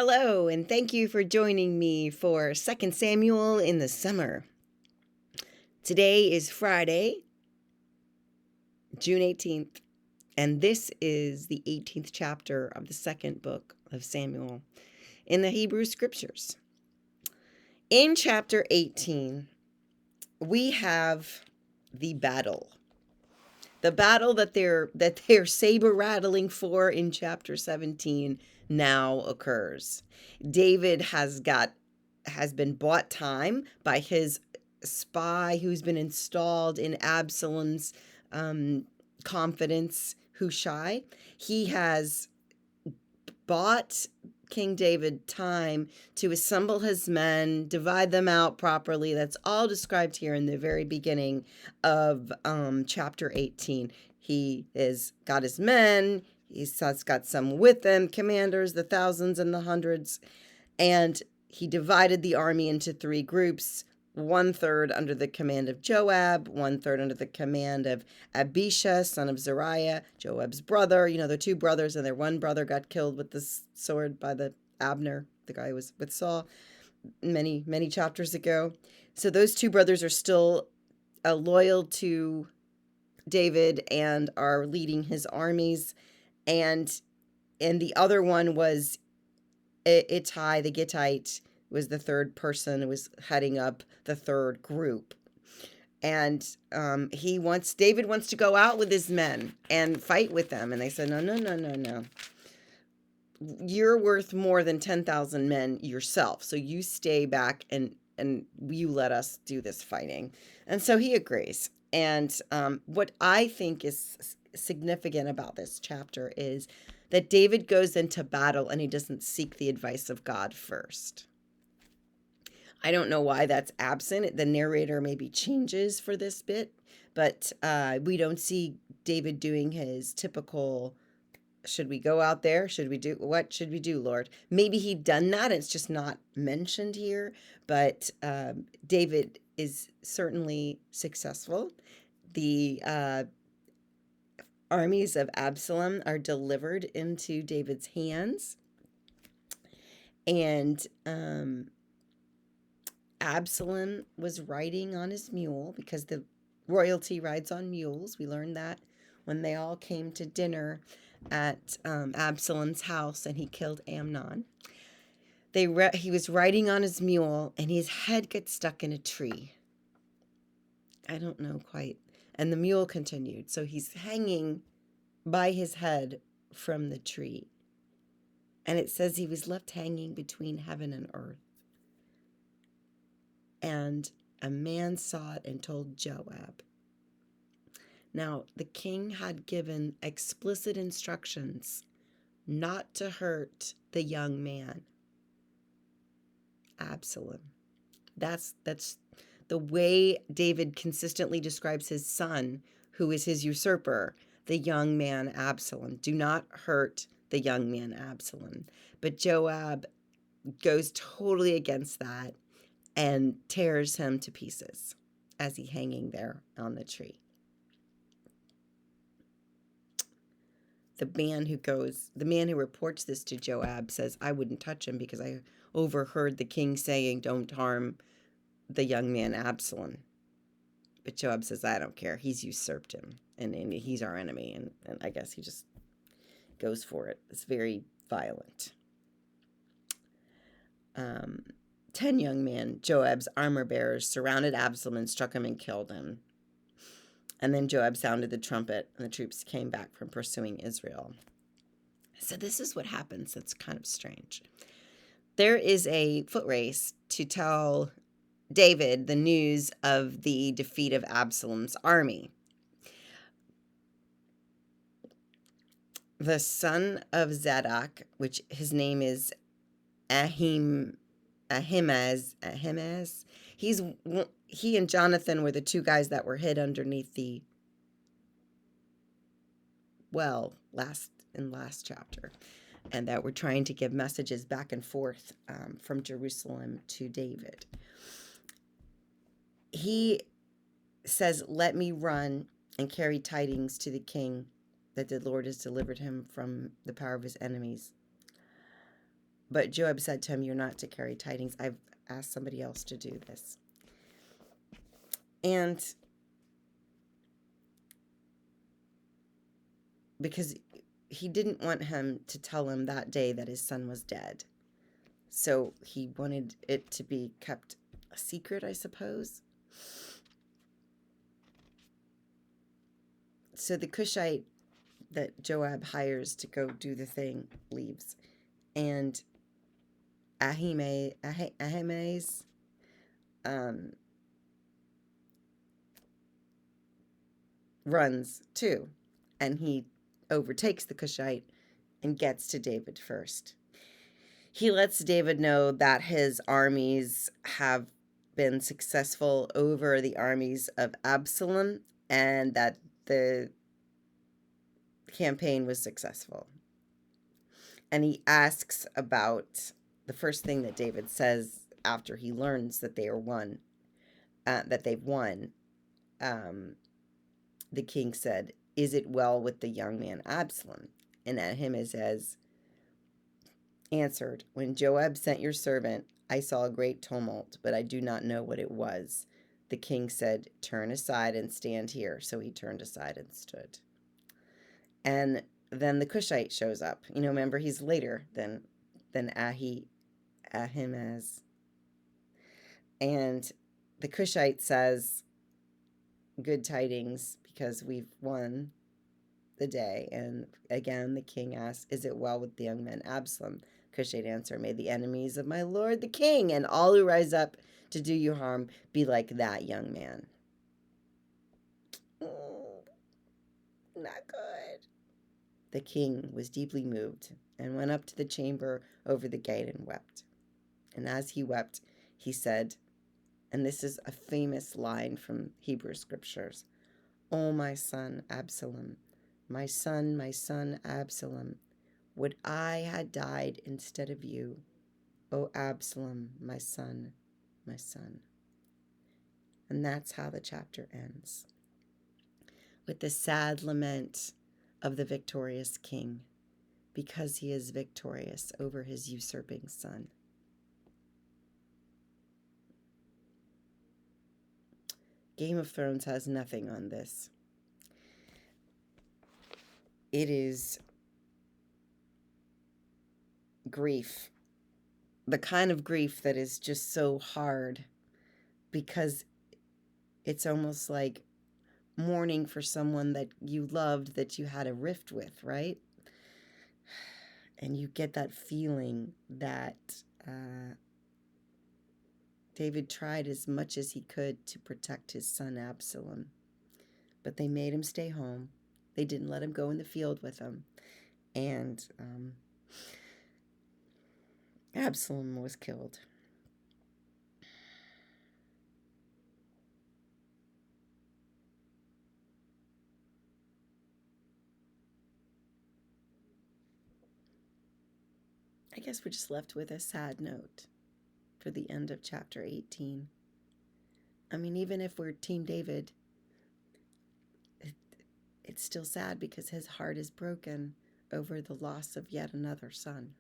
Hello, and thank you for joining me for 2 Samuel in the Summer. Today is Friday, June 18th, and this is the 18th chapter of the second book of Samuel in the Hebrew Scriptures. In chapter 18, we have the battle. The battle that they're saber rattling for in chapter 17 now occurs. David has been bought time by his spy who's been installed in Absalom's confidence, Hushai. He has bought King David time to assemble his men, divide them out properly. That's all described here in the very beginning of chapter 18. He has got his men. He's got some with him, commanders, the thousands and the hundreds. And he divided the army into three groups, 1/3 under the command of Joab, 1/3 under the command of Abishai, son of Zeruiah, Joab's brother. You know, the two brothers, and their one brother got killed with the sword by the Abner, the guy who was with Saul, many, many chapters ago. So those two brothers are still loyal to David and are leading his armies. And the other one was Ittai the Gittite, was the third person who was heading up the third group. And David wants to go out with his men and fight with them. And they said, no. You're worth more than 10,000 men yourself. So you stay back and you let us do this fighting. And so he agrees. And what I think is significant about this chapter is that David goes into battle and he doesn't seek the advice of God first. I don't know why that's absent. The narrator maybe changes for this bit, but we don't see David doing his typical, should we go out there? What should we do, Lord? Maybe he'd done that. It's just not mentioned here, but David is certainly successful. The armies of Absalom are delivered into David's hands, and Absalom was riding on his mule, because the royalty rides on mules. We learned that when they all came to dinner at Absalom's house and he killed Amnon. He was riding on his mule and his head gets stuck in a tree. I don't know quite. And the mule continued. So he's hanging by his head from the tree. And it says he was left hanging between heaven and earth. And a man saw it and told Joab. Now, the king had given explicit instructions not to hurt the young man, Absalom. That's the way David consistently describes his son, who is his usurper, the young man Absalom. Do not hurt the young man Absalom. But Joab goes totally against that and tears him to pieces as he's hanging there on the tree. The man who reports this to Joab says, I wouldn't touch him because I overheard the king saying, don't harm the young man Absalom. But Joab says, I don't care. He's usurped him, and he's our enemy. And I guess he just goes for it. It's very violent. 10 young men, Joab's armor bearers, surrounded Absalom and struck him and killed him. And then Joab sounded the trumpet, and the troops came back from pursuing Israel. So this is what happens. That's kind of strange. There is a foot race to tell David the news of the defeat of Absalom's army. The son of Zadok, which his name is Ahimaaz. He and Jonathan were the two guys that were hid underneath the well last chapter, and that were trying to give messages back and forth from Jerusalem to David. He says, let me run and carry tidings to the king, that the Lord has delivered him from the power of his enemies. But Joab said to him, "You're not to carry tidings. I've asked somebody else to do this." And because he didn't want him to tell him that day that his son was dead. So he wanted it to be kept a secret, I suppose. So the Cushite that Joab hires to go do the thing leaves. And Ahimaaz runs too. And he overtakes the Cushite and gets to David first. He lets David know that his armies have been successful over the armies of Absalom and that the campaign was successful. And he asks about the first thing that David says after he learns that they've won. The king said, "Is it well with the young man Absalom?" And Ahimaaz answered, "When Joab sent your servant, I saw a great tumult, but I do not know what it was." The king said, "Turn aside and stand here." So he turned aside and stood. And then the Cushite shows up. Remember, he's later than Ahimaaz. And the Cushite says, "Good tidings, because we've won the day." And again, the king asks, "Is it well with the young man Absalom?" Cushite answer, "May the enemies of my lord the king and all who rise up to do you harm be like that young man." Not good. The king was deeply moved and went up to the chamber over the gate and wept. And as he wept, he said, and this is a famous line from Hebrew scriptures, "Oh, my son Absalom, my son Absalom, would I had died instead of you. O Absalom, my son, my son." And that's how the chapter ends, with the sad lament of the victorious king, because he is victorious over his usurping son. Game of Thrones has nothing on this. It is grief, the kind of grief that is just so hard, because it's almost like mourning for someone that you loved, that you had a rift with, right? And you get that feeling that David tried as much as he could to protect his son Absalom, but they made him stay home. They didn't let him go in the field with him. And Absalom was killed. I guess we're just left with a sad note for the end of chapter 18. I mean, even if we're Team David, it's still sad because his heart is broken over the loss of yet another son.